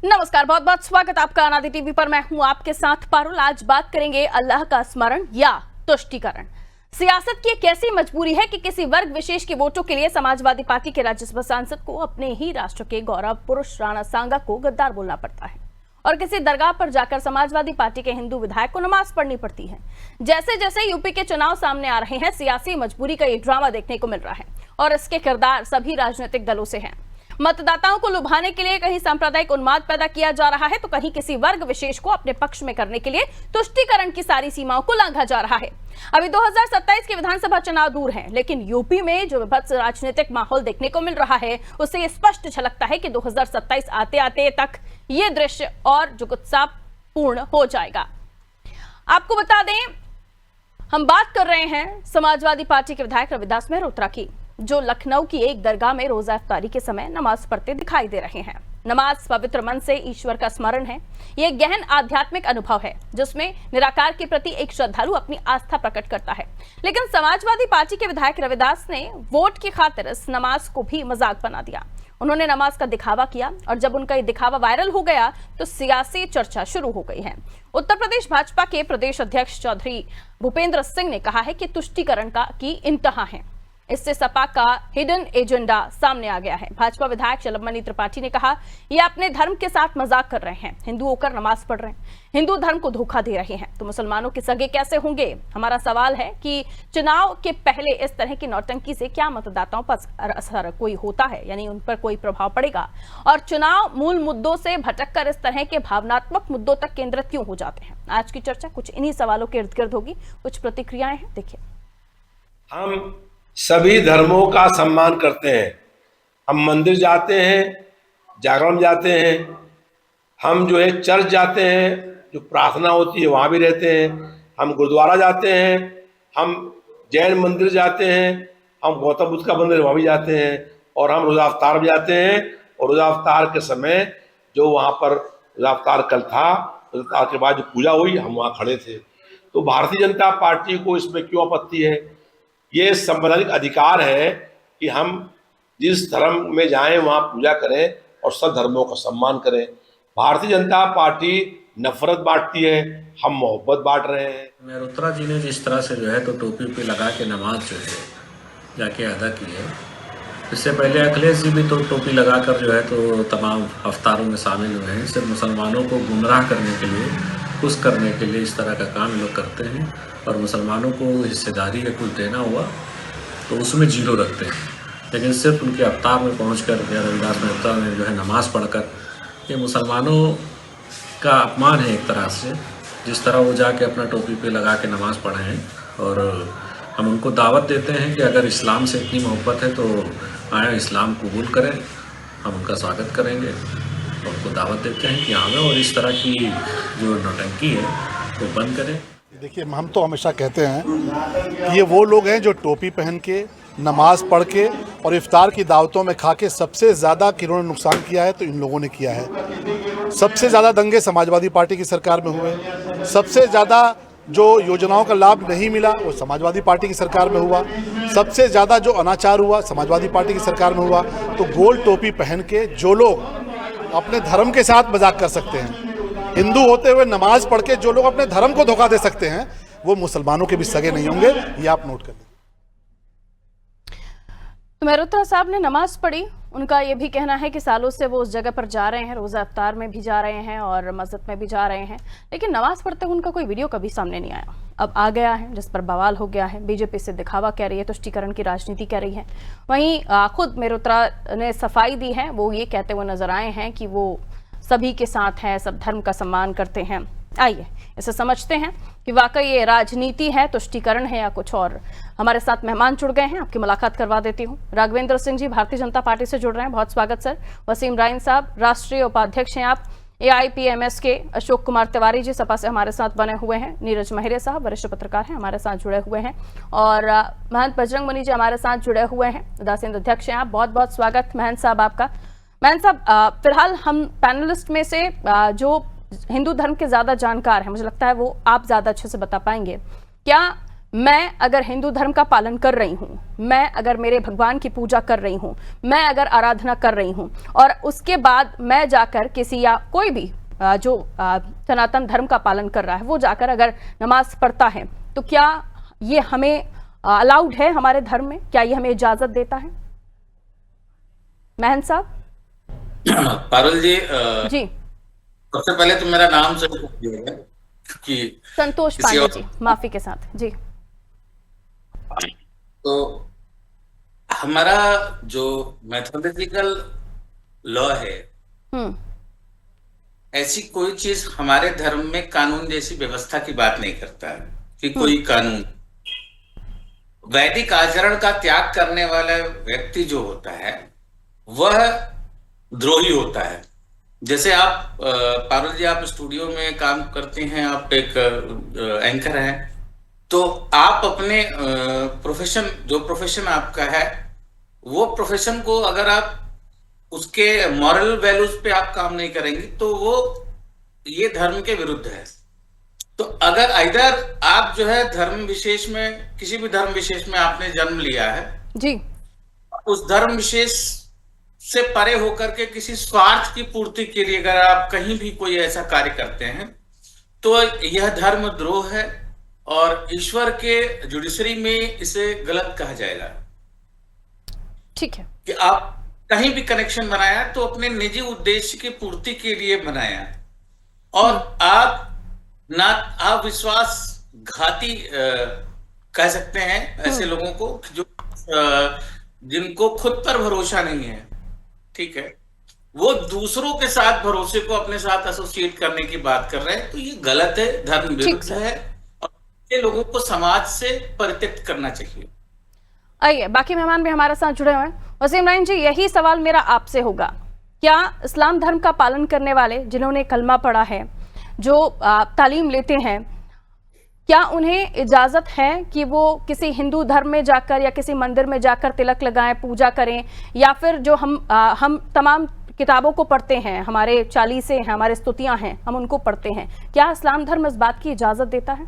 नमस्कार, बहुत बहुत स्वागत आपका अनादि टीवी पर। मैं हूं आपके साथ पारुल। आज बात करेंगे अल्लाह का स्मरण या तुष्टीकरण। सियासत की एक ऐसी मजबूरी है कि किसी वर्ग विशेष के वोटों के लिए समाजवादी पार्टी के राज्यसभा सांसद को अपने ही राष्ट्र के गौरव पुरुष राणा सांगा को गद्दार बोलना पड़ता है और किसी दरगाह पर जाकर समाजवादी पार्टी के हिंदू विधायक को नमाज पढ़नी पड़ती है। जैसे जैसे यूपी के चुनाव सामने आ रहे हैं, सियासी मजबूरी का ये ड्रामा देखने को मिल रहा है और इसके किरदार सभी राजनीतिक दलों से हैं। मतदाताओं को लुभाने के लिए कहीं सांप्रदायिक उन्माद पैदा किया जा रहा है तो कहीं किसी वर्ग विशेष को अपने पक्ष में करने के लिए तुष्टीकरण की सारी सीमाओं को लांघा जा रहा है। अभी 2027 के विधानसभा चुनाव दूर हैं, लेकिन यूपी में जो विभत्स राजनीतिक माहौल देखने को मिल रहा है उससे ये स्पष्ट झलकता है कि 2027 आते आते तक ये दृश्य और जुगुप्सापूर्ण हो जाएगा। आपको बता दें, हम बात कर रहे हैं समाजवादी पार्टी के विधायक रविदास मेहरोत्रा की, जो लखनऊ की एक दरगाह में रोजा इफ्तारी के समय नमाज पढ़ते दिखाई दे रहे हैं। नमाज पवित्र मन से ईश्वर का स्मरण है। यह गहन आध्यात्मिक अनुभव है जिसमें निराकार के प्रति एक श्रद्धालु अपनी आस्था प्रकट करता है। लेकिन समाजवादी पार्टी के विधायक रविदास ने वोट की खातिर इस नमाज को भी मजाक बना दिया। उन्होंने नमाज का दिखावा किया और जब उनका ये दिखावा वायरल हो गया तो सियासी चर्चा शुरू हो गई है। उत्तर प्रदेश भाजपा के प्रदेश अध्यक्ष चौधरी भूपेंद्र सिंह ने कहा है कि तुष्टीकरण की इंतहा है। इससे सपा का हिडन एजेंडा सामने आ गया है। भाजपा विधायक चलमनी त्रिपाठी ने कहा, ये अपने धर्म के साथ मजाक कर रहे हैं, हिंदू होकर नमाज पढ़ रहे हैं, हिंदू धर्म को धोखा दे रहे हैं तो मुसलमानों के सगे कैसे होंगे। हमारा सवाल है कि चुनाव के पहले इस तरह की नौटंकी से क्या मतदाताओं पर असर कोई होता है, यानी उन पर कोई प्रभाव पड़ेगा, और चुनाव मूल मुद्दों से भटककर इस तरह के भावनात्मक मुद्दों तक केंद्रित क्यों हो जाते हैं। आज की चर्चा कुछ इन्हीं सवालों के इर्द गिर्द होगी। कुछ प्रतिक्रियाएं हैं, देखिए। हम सभी धर्मों का सम्मान करते हैं। हम मंदिर जाते हैं, जागरण जाते हैं, हम जो है चर्च जाते हैं, जो प्रार्थना होती है वहाँ भी रहते हैं, हम गुरुद्वारा जाते हैं, हम जैन मंदिर जाते हैं, हम गौतम बुद्ध का मंदिर वहाँ भी जाते हैं, और हम रोज़ा अफ्तार भी जाते हैं। और रोज़ा अफ्तार के समय जो वहाँ पर रोज़ा अफ्तार कल था, रोज़ा अफ्तार के बाद जो पूजा हुई, हम वहाँ खड़े थे। तो भारतीय जनता पार्टी को इसमें क्यों आपत्ति है? ये संवैधानिक अधिकार है कि हम जिस धर्म में जाएं वहाँ पूजा करें और सब धर्मों का सम्मान करें। भारतीय जनता पार्टी नफरत बांटती है, हम मोहब्बत बांट रहे हैं। मेहरोत्रा जी ने जिस तरह से जो है तो टोपी पे लगा के नमाज जो है जाके अदा की है, इससे पहले अखिलेश जी भी तो टोपी लगाकर जो है तो तमाम अफ्तारों में शामिल हुए हैं। सिर्फ मुसलमानों को गुमराह करने के लिए, खुश करने के लिए इस तरह का काम लोग करते हैं और मुसलमानों को हिस्सेदारी या कुछ देना हुआ तो उसमें जीरो रखते हैं। लेकिन सिर्फ उनके अवतार में पहुंचकर रविदास मेहरोत्रा ने जो है नमाज पढ़कर, ये मुसलमानों का अपमान है एक तरह से। जिस तरह वो जाके अपना टोपी पे लगा के नमाज पढ़े हैं, और हम उनको दावत देते हैं कि अगर इस्लाम से इतनी मोहब्बत है तो आए इस्लाम कबूल करें, हम उनका स्वागत करेंगे और उनको दावत देते हैं कि आवें और इस तरह की जो नौटंकी है वो बंद करें। देखिए, हम तो हमेशा कहते हैं कि ये वो लोग हैं जो टोपी पहन के, नमाज पढ़ के और इफ्तार की दावतों में खा के सबसे ज़्यादा किन्होंने नुकसान किया है तो इन लोगों ने किया है। सबसे ज़्यादा दंगे समाजवादी पार्टी की सरकार में हुए, सबसे ज़्यादा जो योजनाओं का लाभ नहीं मिला वो समाजवादी पार्टी की सरकार में हुआ, सबसे ज़्यादा जो अनाचार हुआ समाजवादी पार्टी की सरकार में हुआ। तो गोल टोपी पहन के जो लोग अपने धर्म के साथ मजाक कर सकते हैं, हिंदू होते हुए नमाज पढ़ के जो लोग अपने धर्म को धोखा दे सकते हैं, वो मुसलमानों के भी सगे नहीं होंगे, ये आप नोट कर लीजिए। तो मेहरोत्रा साहब ने नमाज पढ़ी। उनका ये भी कहना है कि सालों से वो उस जगह पर जा रहे हैं, रोज़ा इफ्तार में भी जा रहे हैं और मस्जिद में भी जा रहे हैं, लेकिन नमाज पढ़ते हुए उनका कोई वीडियो कभी सामने नहीं आया। अब आ गया है, जिस पर बवाल हो गया है। बीजेपी से दिखावा कह रही है, तुष्टीकरण की राजनीति कह रही है। वहीं खुद मेहरोत्रा ने सफाई दी है, वो ये कहते हुए नजर आए हैं कि वो सभी के साथ हैं, सब धर्म का सम्मान करते हैं। आइए इसे समझते हैं कि वाकई ये राजनीति है, तुष्टीकरण है या कुछ और। हमारे साथ मेहमान जुड़ गए हैं, आपकी मुलाकात करवा देती हूँ। राघवेंद्र सिंह जी भारतीय जनता पार्टी से जुड़ रहे हैं, बहुत स्वागत सर। वसीम राइन साहब राष्ट्रीय उपाध्यक्ष हैं आप AIPMS के। अशोक कुमार तिवारी जी सपा से हमारे साथ बने हुए हैं। नीरज महिरे साहब वरिष्ठ पत्रकार हैं, हमारे साथ जुड़े हुए हैं। और महंत बजरंग मुनि जी हमारे साथ जुड़े हुए हैं, उदासीन अध्यक्ष हैं आप। बहुत बहुत स्वागत महंत साहब आपका। महंत साहब, फिलहाल हम पैनलिस्ट में से जो हिंदू धर्म के ज्यादा जानकार हैं, मुझे लगता है वो आप ज्यादा अच्छे से बता पाएंगे। क्या मैं अगर हिंदू धर्म का पालन कर रही हूँ, मैं अगर मेरे भगवान की पूजा कर रही हूँ, मैं अगर आराधना कर रही हूँ और उसके बाद मैं जाकर किसी या कोई भी जो सनातन धर्म का पालन कर रहा है वो जाकर अगर नमाज पढ़ता है, तो क्या ये हमें अलाउड है हमारे धर्म में? क्या ये हमें इजाजत देता है? महंत साहब। पारुल जी, जी सबसे पहले तो मेरा नाम से क्योंकि संतोष पांडे जी, माफी के साथ जी। तो हमारा जो मैथमेटिकल लॉ है, ऐसी कोई चीज हमारे धर्म में कानून जैसी व्यवस्था की बात नहीं करता है कि कोई कानून। वैदिक आचरण का त्याग करने वाला व्यक्ति जो होता है वह द्रोही होता है। जैसे आप पारुल जी, आप स्टूडियो में काम करते हैं, आप एक एंकर हैं, तो आप अपने प्रोफेशन, जो प्रोफेशन आपका है, वो प्रोफेशन को अगर आप उसके मॉरल वैल्यूज पे आप काम नहीं करेंगे तो वो ये धर्म के विरुद्ध है। तो अगर इधर आप जो है धर्म विशेष में, किसी भी धर्म विशेष में आपने जन्म लिया है जी, उस धर्म विशेष से परे होकर के किसी स्वार्थ की पूर्ति के लिए अगर आप कहीं भी कोई ऐसा कार्य करते हैं तो यह धर्म द्रोह है और ईश्वर के जुडिशरी में इसे गलत कहा जाएगा। ठीक है कि आप कहीं भी कनेक्शन बनाया तो अपने निजी उद्देश्य की पूर्ति के लिए बनाया और आप ना आप विश्वासघाती कह सकते हैं ऐसे लोगों को जो जिनको खुद पर भरोसा नहीं है, ठीक है, वो दूसरों के साथ भरोसे को अपने साथ एसोसिएट करने की बात कर रहे हैं, तो ये गलत है, धर्म विरुद्ध है और ये लोगों को समाज से परित्यक्त करना चाहिए। आइए, बाकी मेहमान भी हमारे साथ जुड़े हुए हैं। वसीम राइन जी, यही सवाल मेरा आपसे होगा, क्या इस्लाम धर्म का पालन करने वाले जिन्होंने कलमा पढ़ा है, जो तालीम लेते हैं, क्या उन्हें इजाजत है कि वो किसी हिंदू धर्म में जाकर या किसी मंदिर में जाकर तिलक लगाएं, पूजा करें, या फिर जो हम तमाम किताबों को पढ़ते हैं, हमारे चालीसे हैं, हमारे स्तुतियां हैं, हम उनको पढ़ते हैं, क्या इस्लाम धर्म इस बात की इजाजत देता है?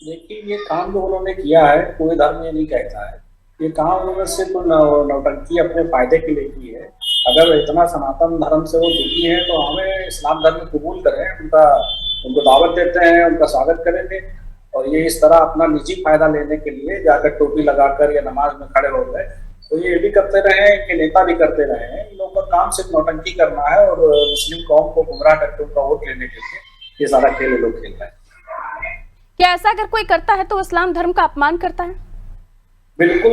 देखिए, ये काम जो उन्होंने किया है कोई धर्म ये नहीं कहता है, ये काम उन्होंने सिर्फ नौटंकी अपने फायदे के लिए की है। अगर इतना सनातन धर्म से वो जुड़ी है तो हमें इस्लाम धर्म कबूल करें, उनको दावत देते हैं, उनका स्वागत करेंगे। और ये इस तरह अपना निजी फायदा लेने के लिए जाकर टोपी लगाकर या नमाज में खड़े हो गए, तो ये भी करते रहे हैं कि नेता भी करते रहे हैं। इन लोगों का काम सिर्फ नौटंकी करना है और मुस्लिम कौम को गुमराह करके उनका वोट लेने के लिए ये सारा खेल लोग खेल रहे हैं। क्या ऐसा अगर कोई करता है तो इस्लाम धर्म का अपमान करता है? बिल्कुल,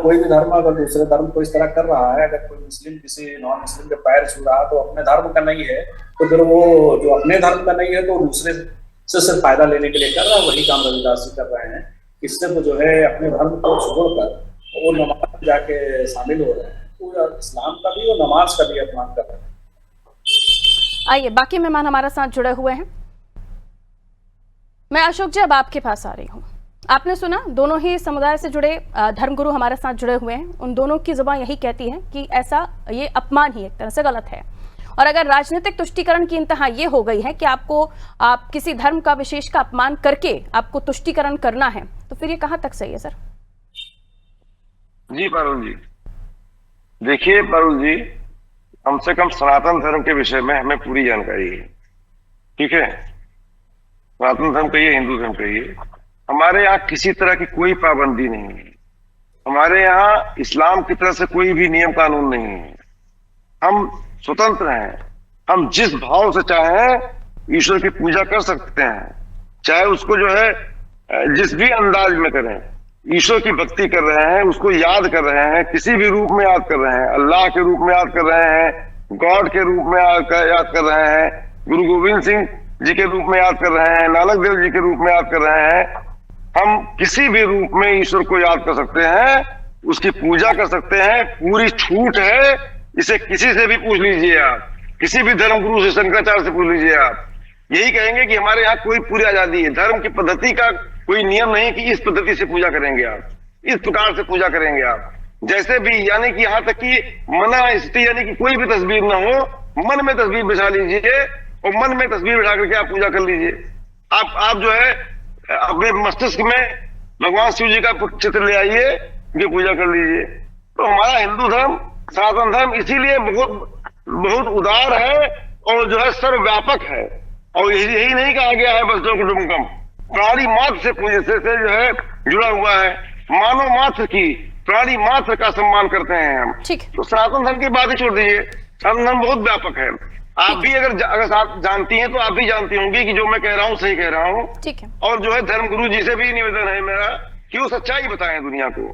कोई भी धर्म अगर दूसरे धर्म को इस तरह कर रहा है, अगर कोई मुस्लिम किसी नॉन मुस्लिम के पैर छू रहा है तो अपने धर्म का नहीं है, तो फिर वो जो अपने धर्म का नहीं है तो दूसरे से सिर्फ फायदा लेने के लिए कर रहा है। वही काम रविदास जी कर रहे हैं, इससे तो जो है अपने धर्म को छोड़कर वो नमाज में जाके शामिल हो रहे हैं, तो इस्लाम का भी और नमाज का भी अपमान कर रहे हैं। आइए, बाकी मेहमान हमारे साथ जुड़े हुए हैं। मैं अशोक जी अब आपके पास आ रही हूँ। आपने सुना, दोनों ही समुदाय से जुड़े धर्मगुरु हमारे साथ जुड़े हुए हैं, उन दोनों की जुबान यही कहती है कि ऐसा ये अपमान ही एक तरह से गलत है। और अगर राजनीतिक तुष्टीकरण की इंतहा ये हो गई है कि आप किसी धर्म का विशेष का अपमान करके आपको तुष्टीकरण करना है, तो फिर ये कहाँ तक सही है सर? जी पारुल जी, देखिए पारुल जी, कम से कम सनातन धर्म के विषय में हमें पूरी जानकारी है, ठीक है। सनातन धर्म कहिए, हिंदू धर्म कहिए, हमारे यहाँ किसी तरह की कोई पाबंदी नहीं है। हमारे यहाँ इस्लाम की तरह से कोई भी नियम कानून नहीं है। हम स्वतंत्र हैं, हम जिस भाव से चाहें ईश्वर की पूजा कर सकते हैं, चाहे उसको जो है जिस भी अंदाज में करें। ईश्वर की भक्ति कर रहे हैं, उसको याद कर रहे हैं, किसी भी रूप में याद कर रहे हैं, अल्लाह के रूप में याद कर रहे हैं, गॉड के रूप में याद कर रहे हैं, गुरु गोविंद सिंह जी के रूप में याद कर रहे हैं, नानक देव जी के रूप में याद कर रहे हैं। हम किसी भी रूप में ईश्वर को याद कर सकते हैं, उसकी पूजा कर सकते हैं, पूरी छूट है। इसे किसी से भी पूछ लीजिए आप, किसी भी धर्म गुरु से, शंकराचार्य से पूछ लीजिए आप, यही कहेंगे कि हमारे यहाँ कोई पूरी आजादी है। धर्म की पद्धति का कोई नियम नहीं कि इस पद्धति से पूजा करेंगे आप, इस प्रकार से पूजा करेंगे आप, जैसे भी, यानी कि यहाँ तक कि मना स्थिति, यानी कि कोई भी तस्वीर ना हो, मन में तस्वीर बिछा लीजिए और मन में तस्वीर बिठा करके आप पूजा कर लीजिए। आप जो है अपने मस्तिष्क में भगवान शिव जी का चित्र ले आइए, उनकी पूजा कर लीजिए। तो हमारा हिंदू धर्म, सनातन धर्म इसीलिए बहुत बहुत उदार है और जो है सर्वव्यापक है। और यही नहीं कहा गया है बस जो कुटुंबकम, प्राणी मात्र से पूजे से जो है जुड़ा हुआ है। मानव मात्र की, प्राणी मात्र का सम्मान करते हैं हम। ठीक। तो सनातन धर्म की बात ही छोड़ दीजिए, सनातन धर्म बहुत व्यापक है। आप भी अगर आप जानती हैं तो आप भी जानती होंगी कि जो मैं कह रहा हूँ सही कह रहा हूँ। ठीक है। और जो है धर्म गुरु जी से भी निवेदन है मेरा कि वो सच्चाई बताएं दुनिया को।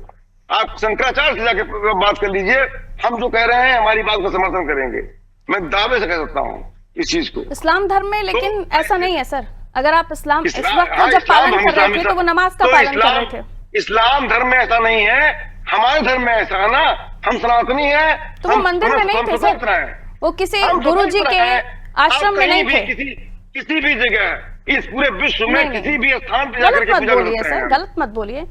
आप शंकराचार्य से जाके बात कर लीजिए, हम जो कह रहे हैं हमारी बात का समर्थन करेंगे। मैं दावे से कह सकता हूँ इस चीज को। इस्लाम धर्म में लेकिन ऐसा नहीं है सर। अगर आप इस वक्त हाँ, जब पालन कर रहे थे तो वो नमाज का पालन कर रहे थे। इस्लाम धर्म में ऐसा नहीं है, हमारे धर्म में ऐसा है ना, हम सनातनी हैं। तो वो मंदिर में नहीं थे सर, वो किसी गुरु जी के आश्रम में नहीं थे। किसी भी जगह इस पूरे विश्व में किसी भी स्थान पर जाकर गलत मत बोलिए सर, गलत मत बोलिए,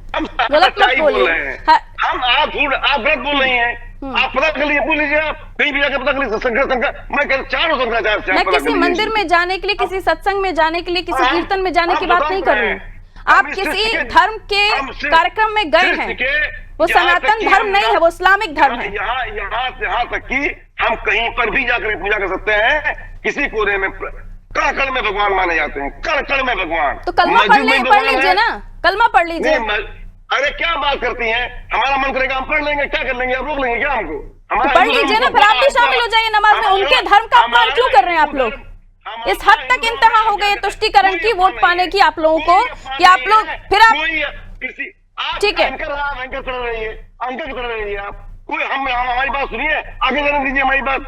गलत मत बोलिए। हम आप गलत बोल रही हैं। आप पता कर लीजिए, बोल लीजिए, आप कहीं भी जाकर पता कर लीजिए। शंकर मैं कहता चारों शंकराचार्य से मैं किसी मंदिर में जाने के लिए, किसी सत्संग में जाने के लिए, किसी कीर्तन में जाने की बात नहीं कर रही हूँ। आप किसी धर्म के कार्यक्रम में गए हैं, वो सनातन धर्म नहीं है, वो इस्लामिक धर्म है। यहाँ तक कि हम कहीं पर भी जाकर पूजा कर सकते हैं। किसी कोने में कण कण में भगवान माने जाते हैं, कण कण में भगवान। तो कलमा पढ़ लीजिए ना, कलमा पढ़ लीजिए। अरे क्या बात करती हैं, हमारा मन करेगा हम पढ़ लेंगे, क्या कर लेंगे, आप रोक लेंगे क्या हमको? तो पढ़ लीजिए ना, फिर आप भी शामिल हो जाइए नमाज में। उनके धर्म का अपमान क्यों कर रहे हैं आप लोग? इस हद तक इंतहा हो गई तुष्टीकरण की, वोट पाने की आप लोगों को, कि आप लोग फिर आप ठीक है अंकर कर रही है आप। कोई हमारी बात सुनिए, आगे जाने दीजिए, हमारी बात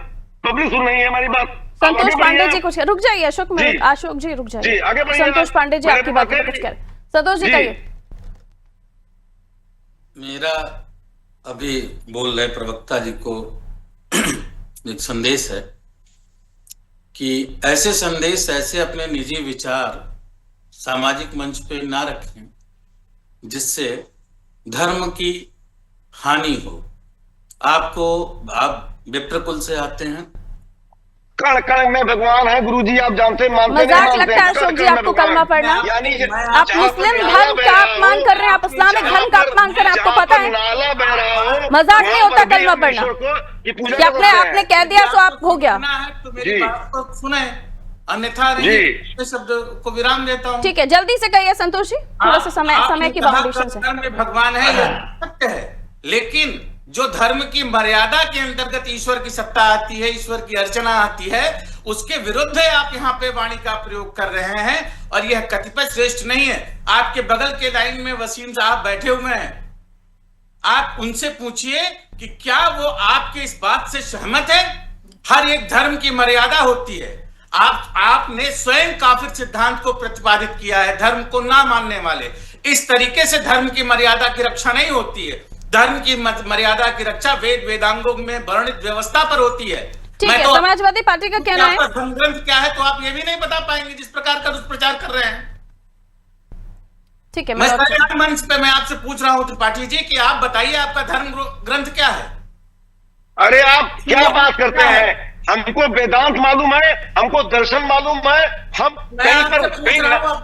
पब्लिक सुन रही है, हमारी बात। संतोष पांडे जी कुछ रुक जाइए, अशोक जी रुक जाइए। संतोष पांडे जी आपकी बात कुछ करें। संतोष जी कहिए। मेरा अभी बोल रहे प्रवक्ता जी को एक संदेश है कि ऐसे संदेश, ऐसे अपने निजी विचार सामाजिक मंच पे ना रखें जिससे धर्म की हानि हो। आप विप्र कुल से आते हैं, कण कण में भगवान है। गुरुजी आप जानते मानते मजाक लगता है अशोक जी आपको कलमा पढ़ना? आप मुस्लिम धर्म का अपमान कर रहे हैं, आप इस्लामिक धर्म का अपमान कर रहे हैं, आपको पता है मजाक नहीं होता कलमा पढ़ना। कि आपने कह दिया तो आप हो गया। तो मेरी बात को सुने, अन्यथा शब्द को विराम देता हूँ। ठीक है, जल्दी से कहिए संतोष जी, थोड़ा सा समय की बाउंडेशन से। धर्म में भगवान है यह सत्य है, लेकिन जो धर्म की मर्यादा के अंतर्गत ईश्वर की सत्ता आती है, ईश्वर की अर्चना आती है, उसके विरुद्ध आप यहाँ पे वाणी का प्रयोग कर रहे हैं। और यह कतिपय श्रेष्ठ नहीं है। आपके बगल के लाइन में वसीम साहब बैठे हुए हैं, आप उनसे पूछिए कि क्या वो आपके इस बात से सहमत है? हर एक धर्म की मर्यादा होती है। आपने स्वयं काफिर सिद्धांत को प्रतिपादित किया है, धर्म को ना मानने वाले। इस तरीके से धर्म की मर्यादा की रक्षा नहीं होती है। धर्म की मर्यादा की रक्षा वेद वेदांगों में वर्णित व्यवस्था पर होती है। ठीक है, समाजवादी पार्टी का कहना है धर्म ग्रंथ क्या है, तो आप ये भी नहीं बता पाएंगे जिस प्रकार का दुष्प्रचार कर रहे हैं। ठीक है, मैं मंच पे मैं आपसे पूछ रहा हूँ त्रिपाठी जी कि आप बताइए आपका धर्म ग्रंथ क्या है? अरे आप क्या बात करते हैं? हमको वेदांत मालूम है, हमको दर्शन मालूम है। हम कहीं पर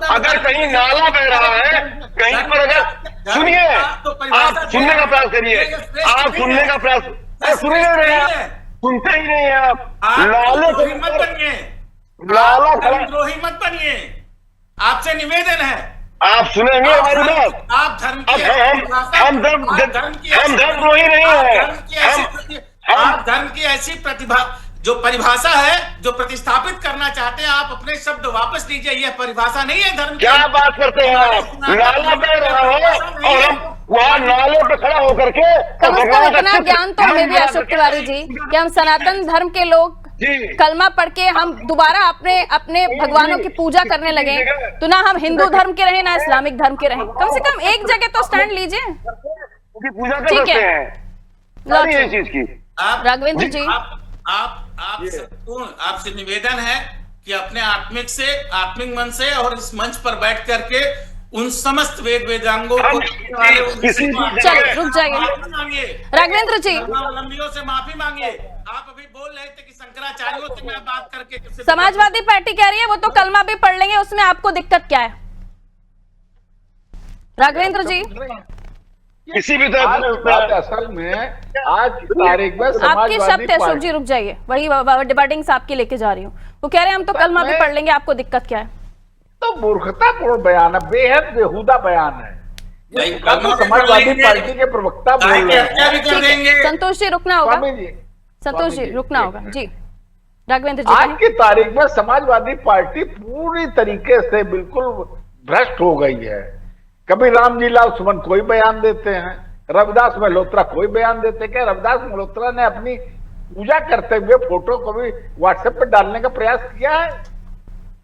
अगर कहीं नाला बह रहा है, कहीं पर अगर सुनिए, आप सुनने का प्रयास करिए, आप सुनने का प्रयास सुन नहीं रहे हैं, सुनते ही नहीं है आप। द्रोही मत बनिए, द्रोही मत बनिए, आपसे निवेदन है। आप सुनेंगे हमारी बात? आप धर्म हम धर्मद्रोही नहीं है। आप धर्म की ऐसी प्रतिभा जो परिभाषा है जो प्रतिस्थापित करना चाहते हैं, आप अपने शब्द वापस लीजिए। यह परिभाषा नहीं है धर्म की। क्या बात करते हैं आप? नाला बह रहा है और हम वहाँ नाले पे खड़ा होकर के कम से कम इतना ज्ञान तो हमें भी अशोक तिवारी जी कि हम सनातन धर्म के लोग कलमा पढ़ के हम दोबारा अपने भगवानों की पूजा करने लगे, तो ना हम हिंदू धर्म के रहे ना इस्लामिक धर्म के रहे। कम से कम एक जगह तो स्टैंड लीजिए। ठीक है, चीज की राघवेंद्र जी, आपसे निवेदन है कि अपने आत्मिक मन से और इस मंच पर बैठ करके उन समस्त वेद वेदांगों को चलिए रुक जाइए। राघवेंद्र जी, लंबियों से माफी मांगिए। आप अभी बोल रहे थे कि शंकराचार्यों से मैं बात करके समाजवादी पार्टी कह रही है वो तो कलमा भी पढ़ लेंगे, उसमें आपको दिक्कत क्या है? राघवेंद्र जी, किसी भी तरह बात असल में आज की तारीख में आपके समाजवादी शब्द है अशोक पार्टी जी, रुक जाइए, वही डिबेटिंग्स आपकी लेके जा रही हूँ। वो कह रहे हैं हम तो कलमा भी पढ़ लेंगे, आपको दिक्कत क्या है? तो मूर्खतापूर्ण बयान है, बेहद बेहुदा बयान है। भाई, ये तो समाजवादी पार्टी के प्रवक्ता बोल रहे हैं। हत्या भी कर ठीक है, देंगे। संतोष जी रुकना होगा, स्वामी जी, संतोष जी रुकना होगा जी। राघवेंद्र जी आज कहें। की तारीख में समाजवादी पार्टी पूरी तरीके से बिल्कुल भ्रष्ट हो गई है। कभी रामजीलाल सुमन कोई बयान देते हैं, रविदास मल्होत्रा कोई बयान देते हैं। क्या रविदास मल्होत्रा ने अपनी पूजा करते हुए फोटो को भी व्हाट्सएप पर डालने का प्रयास किया है?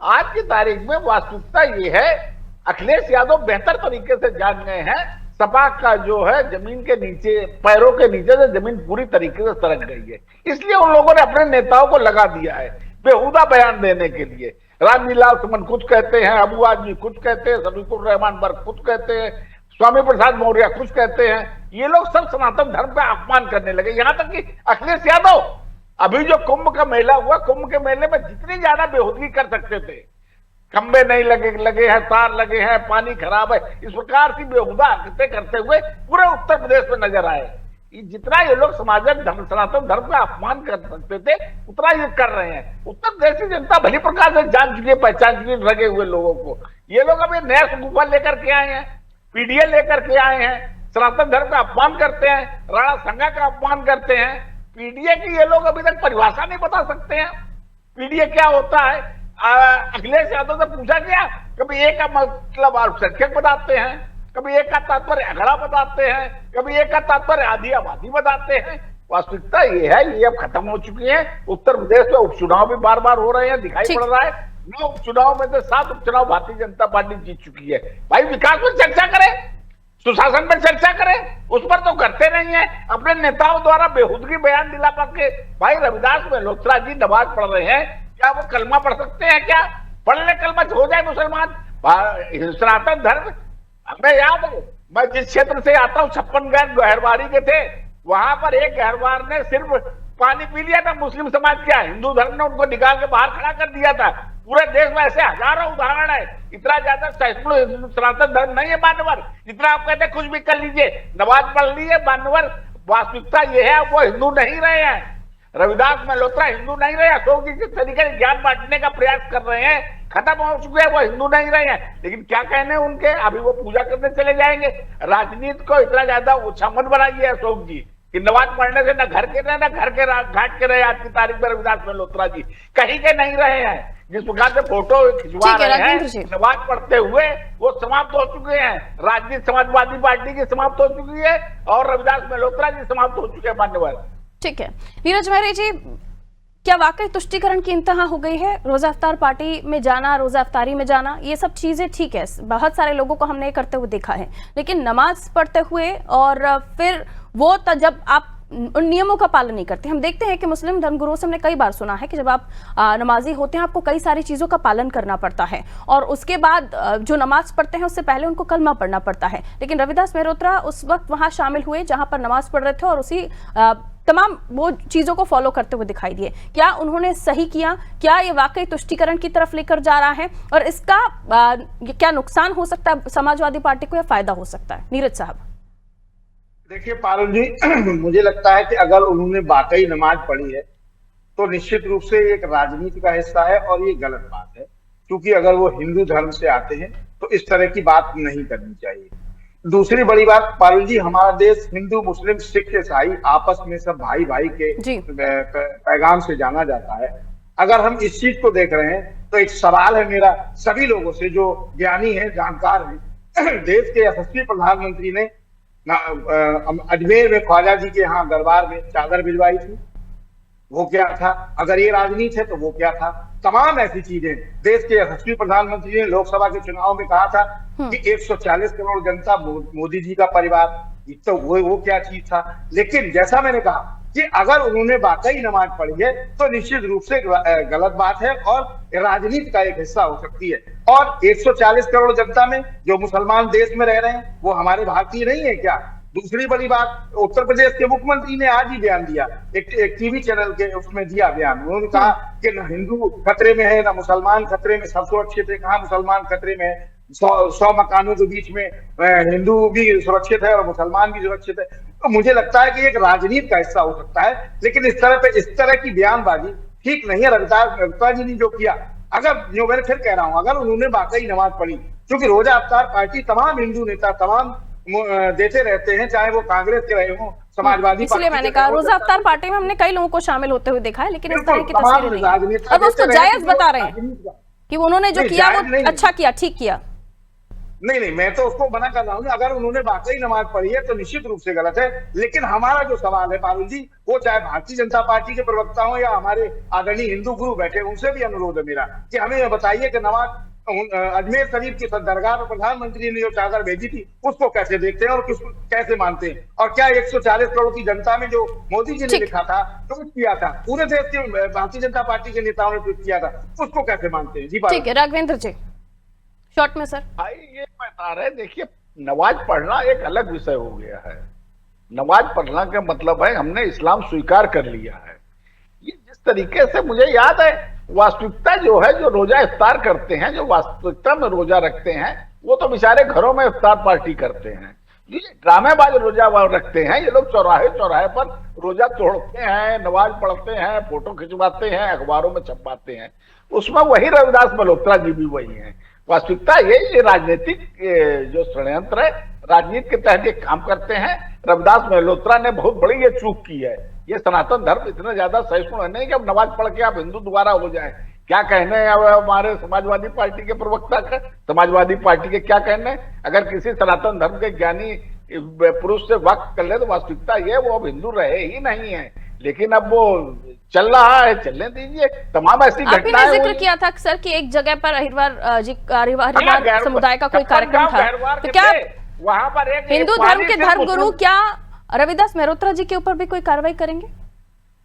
आज की तारीख में वास्तविकता ये है, अखिलेश यादव बेहतर तरीके से जान गए हैं सपा का जो है जमीन के नीचे, पैरों के नीचे से जमीन पूरी तरीके से सरक गई है। इसलिए उन लोगों ने अपने नेताओं को लगा दिया है बेहुदा बयान देने के लिए। रामजीलाल सुमन कुछ कहते हैं, अबू आदमी कुछ कहते हैं, समीकुर रहमान बर्ग कुछ कहते हैं, स्वामी प्रसाद मौर्य कुछ कहते हैं। ये लोग सब सनातन धर्म का अपमान करने लगे। यहां तक कि अखिलेश यादव अभी जो कुंभ का मेला हुआ, कुंभ के मेले में जितनी ज्यादा बेहुदगी कर सकते थे, खंबे नहीं लगे हैं, तार लगे हैं, पानी खराब है, इस प्रकार की बेहुदा हरकतें करते हुए पूरे उत्तर प्रदेश में नजर आए। जितना ये लोग समाजक धर्म, सनातन धर्म का अपमान कर सकते थे, उतना ये कर रहे हैं। उत्तर प्रदेश की जनता भली प्रकार से जान चुकी है, पहचान चुकी लगे हुए लोगों को। ये लोग अभी नया गुफा लेकर के आए हैं, पीडीए लेकर के आए हैं, सनातन धर्म का अपमान करते हैं, राणा संघा का अपमान करते हैं। पीडीए की ये लोग अभी तक परिभाषा नहीं बता सकते हैं, पीडीए क्या होता है। अखिलेश यादव से पूछा गया, कभी एक का मतलब अल्पसंख्यक बताते हैं, कभी एक का तात्पर्य अगड़ा बताते हैं, कभी एक का तात्पर्य आधी आबादी बताते हैं। वास्तविकता ये है, ये अब खत्म हो चुकी है। उत्तर प्रदेश में उपचुनाव भी बार बार हो रहे हैं, दिखाई पड़ रहा है। 9 उपचुनाव में से 7 उपचुनाव भारतीय जनता पार्टी जीत चुकी है। भाई विकास पर चर्चा करें, सुशासन पर चर्चा करें, उस पर तो करते नहीं है। अपने नेताओं द्वारा बेहुदगी बयान दिला पाके, भाई रविदास मल्होत्रा जी नमाज पढ़ रहे हैं, क्या वो कलमा पढ़ सकते हैं? क्या पढ़ ले कलमा हो जाए मुसलमान? सनातन धर्म हमें याद है, मैं जिस क्षेत्र से आता हूँ 56 घर गहरवारी के थे, वहां पर एक गहरवार ने सिर्फ पानी पी लिया था, मुस्लिम समाज क्या, हिंदू धर्म ने उनको निकाल के बाहर खड़ा कर दिया था। पूरे देश में ऐसे हजारों उदाहरण है। इतना ज्यादा सैकड़ों सनातन धर्म नहीं है मानवर, जितना आप कहते हैं कुछ भी कर लीजिए, नमाज पढ़ लीजिए मानवर। वास्तविकता ये है, वो हिंदू नहीं रहे हैं। रविदास मल्होत्रा हिंदू नहीं रहे, अशोक जी किस तरीके से ज्ञान बांटने का प्रयास कर रहे हैं, खत्म हो चुके हैं, वो हिंदू नहीं रहे हैं। लेकिन क्या कहने उनके, अभी वो पूजा करने चले जाएंगे। राजनीति को इतना ज्यादा ऊंचा मत बनाइए अशोक जी कि नमाज पढ़ने से न घर के रहे, न घर के घाट के रहे। आज की तारीख में रविदास मल्होत्रा जी कहीं के नहीं रहे हैं। जिस प्रकार से फोटो खिंचवा रहे हैं नमाज पढ़ते हुए, वो समाप्त हो चुके हैं। राजनीति समाजवादी पार्टी की समाप्त हो चुकी है और रविदास मल्होत्रा जी समाप्त हो चुके हैं मान्यवर। ठीक है, नीरज महरे जी, क्या वाकई तुष्टीकरण की इंतहा हो गई है? रोजा इफ्तार पार्टी में जाना, रोजा इफ्तारी में जाना, ये सब चीजें ठीक है, बहुत सारे लोगों को हमने करते हुए देखा है, लेकिन नमाज पढ़ते हुए और फिर वो जब आप उन नियमों का पालन नहीं करते। हम देखते हैं कि मुस्लिम धर्मगुरुओं से हमने कई बार सुना है कि जब आप नमाजी होते हैं आपको कई सारी चीज़ों का पालन करना पड़ता है और उसके बाद जो नमाज पढ़ते हैं उससे पहले उनको कलमा पढ़ना पड़ता है। लेकिन रविदास मल्होत्रा उस वक्त वहां शामिल हुए जहां पर नमाज पढ़ रहे थे और उसी तमाम वो चीज़ों को फॉलो करते हुए दिखाई दिए। क्या उन्होंने सही किया? क्या ये वाकई तुष्टीकरण की तरफ लेकर जा रहा है और इसका क्या नुकसान हो सकता है समाजवादी पार्टी को या फायदा हो सकता है? नीरज साहब। देखिए पारुल जी, मुझे लगता है कि अगर उन्होंने वाकई नमाज पढ़ी है तो निश्चित रूप से एक राजनीति का हिस्सा है और ये गलत बात है, क्योंकि अगर वो हिंदू धर्म से आते हैं तो इस तरह की बात नहीं करनी चाहिए। दूसरी बड़ी बात पारुल जी, हमारा देश हिंदू मुस्लिम सिख ईसाई आपस में सब भाई भाई के पैगाम से जाना जाता है। अगर हम इस चीज को देख रहे हैं तो एक सवाल है मेरा सभी लोगों से जो ज्ञानी है, जानकार है। देश के यशस्वी प्रधानमंत्री ने अजमेर में ख्वाजा जी के यहाँ दरबार में चादर भिजवाई थी, वो क्या था? अगर ये राजनीति है तो वो क्या था? तमाम ऐसी चीजें। देश के यशस्वी प्रधानमंत्री ने लोकसभा के चुनाव में कहा था कि 140 करोड़ जनता मोदी जी का परिवार, तो वो क्या चीज था? लेकिन जैसा मैंने कहा कि अगर उन्होंने वाकई नमाज पढ़ी है तो निश्चित रूप से गलत बात है और राजनीति का एक हिस्सा हो सकती है। और 140 करोड़ जनता में जो मुसलमान देश में रह रहे हैं वो हमारे भारतीय नहीं है क्या? दूसरी बड़ी बात, उत्तर प्रदेश के मुख्यमंत्री ने आज ही बयान दिया, एक टीवी चैनल के उसमें दिया बयान। उन्होंने कहा कि न हिंदू खतरे में है, न मुसलमान खतरे में, सब सुरक्षित है। कहाँ मुसलमान खतरे में है? 100 मकानों के बीच में हिंदू भी सुरक्षित है और मुसलमान भी सुरक्षित है। तो मुझे लगता है कि एक राजनीति का हिस्सा हो सकता है, लेकिन इस तरह की बयानबाजी ठीक नहीं है। रविदास जी ने जो किया, अगर जो मैं फिर कह रहा हूं, अगर उन्होंने वाकई नमाज पढ़ी, क्योंकि रोजा अफ्तार पार्टी तमाम हिंदू नेता तमाम देते रहते हैं, चाहे वो कांग्रेस के रहे हो, समाजवादी इसलिए मैंने कहा रोजा अफ्तार पार्टी में हमने कई लोगों को शामिल होते हुए देखा है, लेकिन इस तरह की तस्वीरें नहीं। अब उसको जायज बता रहे हैं कि उन्होंने जो किया वो अच्छा किया, ठीक किया। नहीं, मैं तो उसको मना कर रहा हूँ। अगर उन्होंने वाकई नमाज पढ़ी है तो निश्चित रूप से गलत है, लेकिन हमारा जो सवाल है पारुल जी, वो चाहे भारतीय जनता पार्टी के प्रवक्ता हो या हमारे आदरणीय हिंदू गुरु बैठे, उनसे भी अनुरोध है मेरा कि हमें यह बताइए कि नमाज अजमेर शरीफ की दरगाह पर प्रधानमंत्री ने जो चादर भेजी थी उसको कैसे देखते हैं और किसको कैसे मानते हैं, और क्या 140 करोड़ की जनता में जो मोदी जी ने लिखा था, ट्वीट किया था, पूरे देश के भारतीय जनता पार्टी के नेताओं ने ट्वीट किया था, उसको कैसे मानते हैं? जी ठीक है, राघवेंद्र जी शॉर्ट में। सर भाई ये बता रहे, देखिए नमाज पढ़ना एक अलग विषय हो गया है। नमाज पढ़ना का मतलब है हमने इस्लाम स्वीकार कर लिया है। ये जिस तरीके से मुझे याद है, वास्तविकता जो है, जो रोजा इफ्तार करते हैं, जो वास्तविकता में रोजा रखते हैं, वो तो बेचारे घरों में इफ्तार पार्टी करते हैं। ये ड्रामेबाज रोजा रखते हैं, ये लोग चौराहे चौराहे पर रोजा तोड़ते हैं, नमाज पढ़ते हैं, फोटो खिंचवाते हैं, अखबारों में छपवाते हैं। उसमें वही रविदास मल्होत्रा जी भी वही हैं। वास्तविकता ये राजनीतिक जो षड्यंत्र है, राजनीति के तहत ये काम करते हैं। रविदास मल्होत्रा ने बहुत बड़ी ये चूक की है। ये सनातन धर्म इतना ज्यादा सहिष्णु है नहीं कि अब नमाज पढ़ के आप हिंदू दोबारा हो जाए। क्या कहने हैं अब हमारे समाजवादी पार्टी के प्रवक्ता का, समाजवादी पार्टी के क्या कहने? अगर किसी सनातन धर्म के ज्ञानी पुरुष से वक्त कर ले तो वास्तविकता ये वो अब हिंदू रहे ही नहीं है, लेकिन अब वो चल रहा है, चलने दीजिए। तमाम ऐसी घटनाएं जिक्र किया था सर कि एक जगह पर अहिरवार समुदाय का कोई कार्यक्रम था, तो क्या वहां पर एक हिंदू धर्म के धर्मगुरु क्या रविदास मल्होत्रा जी के ऊपर भी कोई कार्रवाई करेंगे?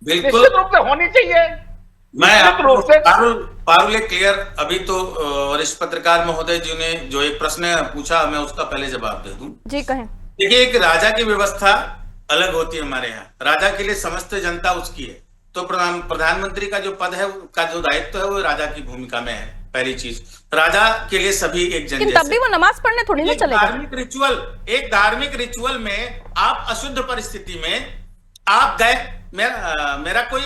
बिल्कुल निश्चित रूप से होनी चाहिए। मैं पारुल क्लियर, अभी तो वरिष्ठ पत्रकार महोदय जी ने जो एक प्रश्न पूछा, मैं उसका पहले जवाब दे दूं। जी कहें। देखिए, एक राजा की व्यवस्था अलग होती है हमारे यहाँ। राजा के लिए समस्त जनता उसकी है, तो प्रधानमंत्री का जो पद है, का जो दायित्व है, वो राजा की भूमिका में है। पहली चीज, राजा के लिए सभी एक जन जैसे। तब भी वो नमाज पढ़ने थोड़ी ना चलेगा। एक धार्मिक रिचुअल में आप अशुद्ध परिस्थिति में आप गए, मेरा कोई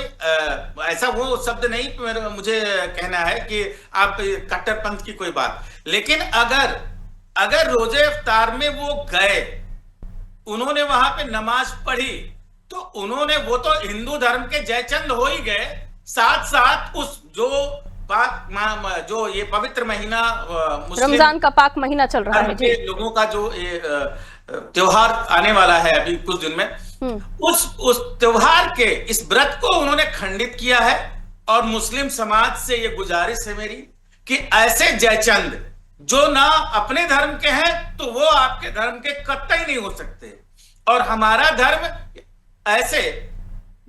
ऐसा वो शब्द नहीं मुझे कहना है कि आप कट्टरपंथ की कोई बात, लेकिन अगर रोजे इफ्तार में वो गए, उन्होंने वहां पे नमाज पढ़ी, तो उन्होंने, वो तो हिंदू धर्म के जयचंद हो ही गए, साथ साथ उस जो ये पवित्र महीना रमजान का पाक महीना चल रहा है जी, लोगों का जो त्योहार आने वाला है अभी कुछ दिन में, उस त्योहार के इस व्रत को उन्होंने खंडित किया है। और मुस्लिम समाज से ये गुजारिश है मेरी कि ऐसे जयचंद जो ना अपने धर्म के हैं, तो वो आपके धर्म के कतई नहीं हो सकते। और हमारा धर्म ऐसे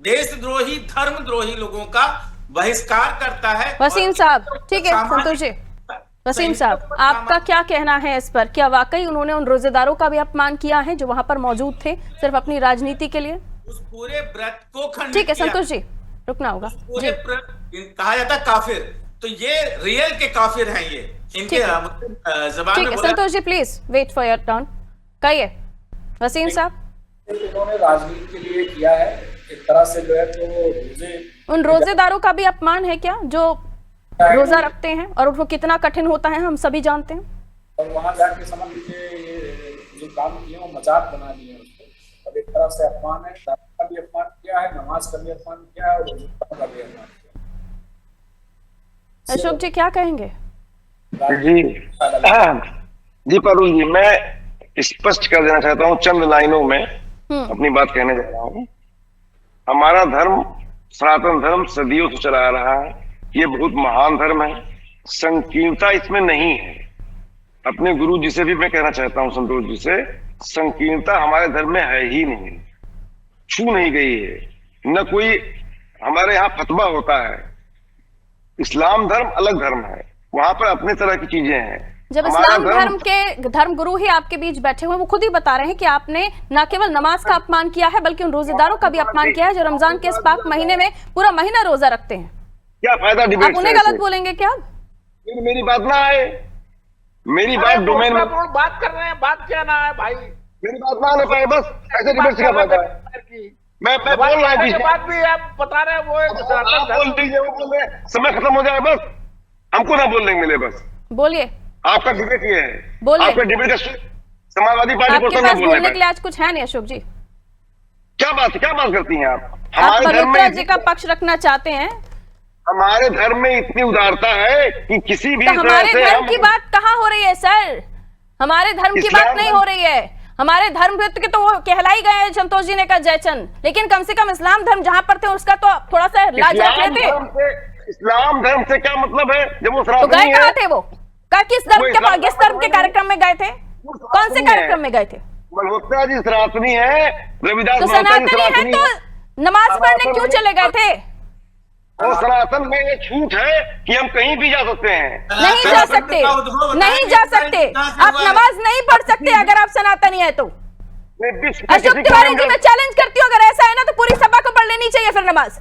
देशद्रोही, धर्मद्रोही लोगों का बहिष्कार करता है। वसीम साहब, ठीक है संतोष जी, वसीम साहब आपका क्या कहना है इस पर? क्या वाकई उन्होंने उन रोजेदारों का भी अपमान किया है जो वहां पर मौजूद थे सिर्फ अपनी राजनीति के लिए? उस पूरे व्रत को खंडित, ठीक है संतोष जी, रुकना होगा। पूरे कहा जाता काफिर, तो ये रियल के काफिर हैं, ये इनके ज़बान में। Santosh ji please wait for your turn. कहिए वसीम साहब। उन्होंने राजनीति के लिए किया है एक तरह से, जो है तो उन रोजेदारों का भी अपमान है क्या जो रोजा रखते हैं, और वो कितना कठिन होता है हम सभी जानते हैं। और वहां जाके समझ लीजिए जो काम किए वो मजाक बना दिए उसको। अब एक तरह से अपमान है, धर्म का भी अपमान किया है, नमाज का भी अपमान किया है, और रोजा का भी अपमान किया। अशोक जी क्या कहेंगे? जी पारुल जी, मैं स्पष्ट कर देना चाहता हूँ चंद लाइनों में अपनी बात कहने जा रहा हूँ। हमारा धर्म, सनातन धर्म सदियों से चला आ रहा है। ये बहुत महान धर्म है, संकीर्णता इसमें नहीं है। अपने गुरु जी से भी मैं कहना चाहता हूँ, संतोष जी से, संकीर्णता हमारे धर्म में है ही नहीं, छू नहीं गई है। न कोई हमारे यहाँ फतवा होता है। इस्लाम धर्म अलग धर्म है, वहां पर अपने तरह की चीजें हैं। जब इस्लाम धर्म के धर्मगुरु ही आपके बीच बैठे हुए, वो खुद ही बता रहे हैं कि आपने न केवल नमाज का अपमान किया है बल्कि उन रोजेदारों का भी अपमान किया है जो रमजान के इस पाक महीने में पूरा महीना रोजा रखते हैं। क्या फायदा डिबेट? आप उन्हें गलत बोलेंगे क्या? मेरी बात ना आए, मेरी बात डोमेन में बात कर रहे हैं, बात क्या ना है भाई, मेरी बात मान नहीं पाए, बस ऐसे डिबेट क्या फायदा है। मैं बोल रहा हूँ कि बात भी आप बता रहे हैं वो आप बोल दीजिए, वो बोल रहे हैं, समय खत्म हो जाए, बस हमको ना बोलने मिले, बस बोलिए, आपका डिबेट ये है, बोलिए। आपका डिबेट का समाजवादी पार्टी आपके को पास बोलने बोलने के लिए आज कुछ है नहीं अशोक जी? क्या बात करती हैं आप? आप हमारे धर्म मल्होत्रा में जी का पक्ष रखना चाहते हैं हमारे धर्म में इतनी उदारता है कि किसी भी तो तरह हमारे से धर्म हम की बात कहाँ हो रही है सर? हमारे धर्म की बात नहीं हो रही है। हमारे धर्म के तो वो कहलाई गए हैं, संतोष जी ने कहा जयचंद, लेकिन कम से कम इस्लाम धर्म जहां पर थे उसका तो थोड़ा सा लाज रख लेते। इस्लाम धर्म से क्या मतलब है जब वो तो गए कहाँ थे वो? किस धर्म के कार्यक्रम में गए थे? कौन से कार्यक्रम में गए थे? मल्होत्रा जी सनातनी है, रविदास तो सनातनी है तो नमाज पढ़ने क्यों चले गए थे? और सनातन में ये छूट है कि हम कहीं भी जा सकते हैं। नहीं जा सकते, नहीं जा सकते, आप नमाज नहीं पढ़ सकते अगर आप सनातनी है तो। अशोक तिवारी जी मैं चैलेंज करती हूँ, अगर ऐसा है ना तो पूरी सभा को पढ़ लेनी चाहिए फिर नमाज।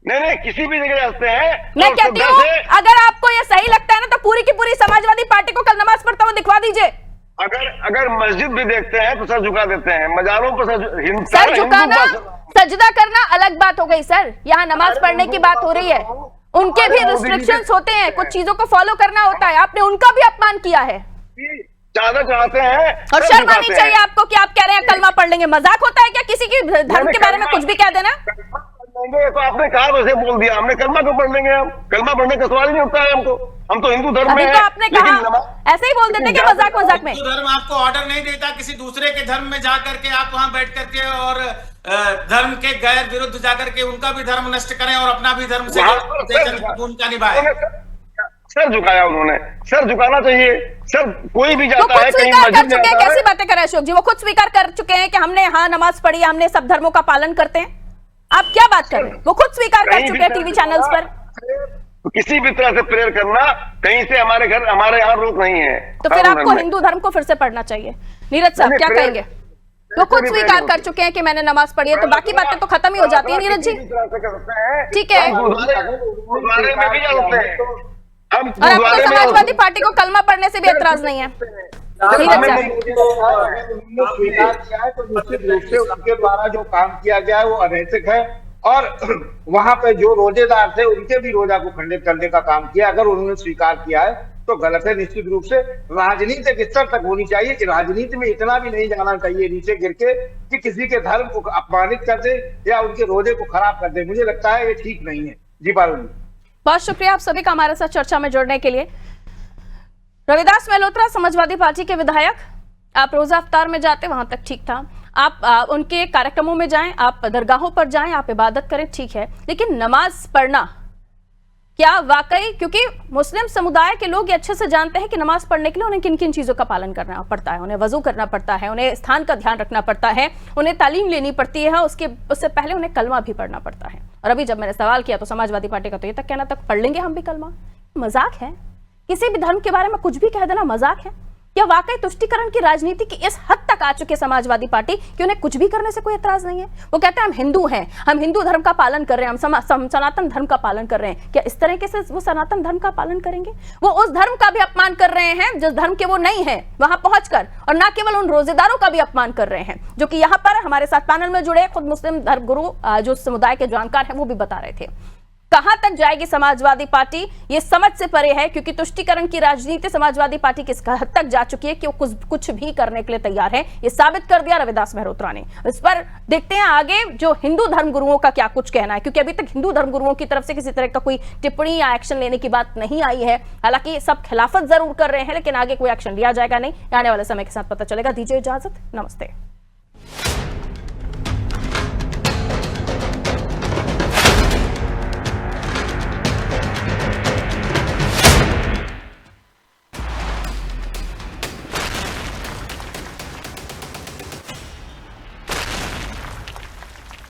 नहीं किसी भी जगह जा सकते हैं। मैं कहती हूँ अगर आपको ये सही लगता है ना तो पूरी की पूरी समाजवादी पार्टी को कल नमाज पढ़ता हुआ दिखवा दीजिए। अगर मस्जिद भी देखते हैं तो सर झुका देते हैं, मजारों पर सर झुकाना, सजदा करना अलग बात हो गई सर, यहाँ नमाज पढ़ने की बात हो रही है। उनके भी रिस्ट्रिक्शंस होते हैं, कुछ चीजों को फॉलो करना होता है, आपने उनका भी अपमान किया है। चादर चढ़ाते हैं और शर्म आनी चाहिए आपको कि आप कह रहे हैं कलमा पढ़ लेंगे। मजाक होता है क्या किसी की धर्म के बारे में कुछ भी कह देना? तो आपने कहा वैसे बोल दिया, हमने कलमा क्यों पढ़ लेंगे? हम कलमा पढ़ने का सवाल नहीं होता है हमको, हम तो हिंदू धर्म में तो आपने कहा ऐसे ही बोल देते क्या मजाक में? धर्म आपको ऑर्डर नहीं देता किसी दूसरे के धर्म में जाकर के आप वहां बैठ करके और धर्म के गैर विरुद्ध जाकर के उनका भी धर्म नष्ट करें और अपना भी धर्म से भूमिका निभाए। सर झुकाया उन्होंने, सर झुकाना चाहिए। सर कोई भी वो जाता खुद है स्वीकार कर चुके हैं, कैसी बातें कर रहे हैं अशोक जी? वो खुद स्वीकार कर चुके हैं कि हमने हाँ नमाज पढ़ी, हमने सब धर्मों का पालन करते हैं। आप क्या बात कर रहे हैं? वो खुद स्वीकार कर चुके हैं टीवी चैनल्स पर। तो किसी भी तरह से प्रेयर करना कहीं से हमारे यहाँ रोक नहीं है। तो फिर आपको हिंदू धर्म को फिर से पढ़ना चाहिए। नीरज साहब क्या कहेंगे? वो खुद स्वीकार कर चुके हैं कि मैंने नमाज पढ़ी है, तो बाकी बातें तो खत्म ही हो जाती है नीरज जी। ठीक है, और आपको समाजवादी पार्टी को कलमा पढ़ने से भी एतराज नहीं है? स्वीकार किया है तो निश्चित रूप से उनके द्वारा जो काम किया गया है वो अनैतिक है, और वहां पे जो रोजेदार थे उनके भी रोजा को खंडित करने का काम किया। अगर उन्होंने स्वीकार किया है तो गलत है निश्चित रूप से। राजनीतिक स्तर तक होनी चाहिए कि राजनीति में इतना भी नहीं जाना चाहिए नीचे गिर के कि किसी के धर्म को अपमानित कर दे या उनके रोजे को खराब कर दे। मुझे लगता है ये ठीक नहीं है। जी पारुल जी, बहुत शुक्रिया आप सभी का हमारे साथ चर्चा में जुड़ने के लिए। रविदास मल्होत्रा समाजवादी पार्टी के विधायक, आप रोजा अफ्तार में जाते वहां तक ठीक था, आप उनके कार्यक्रमों में जाएं, आप दरगाहों पर जाएं, आप इबादत करें, ठीक है, लेकिन नमाज पढ़ना क्या वाकई, क्योंकि मुस्लिम समुदाय के लोग ये अच्छे से जानते हैं कि नमाज पढ़ने के लिए उन्हें किन किन चीजों का पालन करना पड़ता है। उन्हें वजू करना पड़ता है, उन्हें स्थान का ध्यान रखना पड़ता है, उन्हें तालीम लेनी पड़ती है, उससे पहले उन्हें कलमा भी पढ़ना पड़ता है। और अभी जब मैंने सवाल किया तो समाजवादी पार्टी का तो ये तक कहना तक पढ़ लेंगे हम भी कलमा। मजाक है? किसी भी धर्म के बारे में कुछ भी कह देना मजाक है? क्या वाकई तुष्टीकरण की राजनीति की इस हद तक आ चुके समाजवादी पार्टी कि उन्हें कुछ भी करने से कोई एतराज नहीं है? वो कहते हैं हम हिंदू हैं, हम हिंदू धर्म का पालन कर रहे हैं, हम सनातन धर्म का पालन कर रहे हैं। क्या इस तरीके से वो सनातन धर्म का पालन करेंगे? वो उस धर्म का भी अपमान कर रहे हैं जिस धर्म के वो नहीं है वहां पहुंचकर, और ना केवल उन रोजेदारों का भी अपमान कर रहे हैं जो कि यहाँ पर हमारे साथ पैनल में जुड़े खुद मुस्लिम धर्म गुरु जो समुदाय के जानकार हैं वो भी बता रहे थे। कहां तक जाएगी समाजवादी पार्टी ये समझ से परे है, क्योंकि तुष्टीकरण की राजनीति समाजवादी पार्टी किस हद तक जा चुकी है कि वो कुछ भी करने के लिए तैयार है। ये साबित कर दिया रविदास मल्होत्रा ने। इस पर देखते हैं आगे जो हिंदू धर्म गुरुओं का क्या कुछ कहना है, क्योंकि अभी तक हिंदू धर्म गुरुओं की तरफ से किसी तरह का कोई टिप्पणी या एक्शन लेने की बात नहीं आई है। हालांकि सब खिलाफत जरूर कर रहे हैं, लेकिन आगे कोई एक्शन लिया जाएगा नहीं, आने वाले समय के साथ पता चलेगा। दीजिए इजाजत, नमस्ते।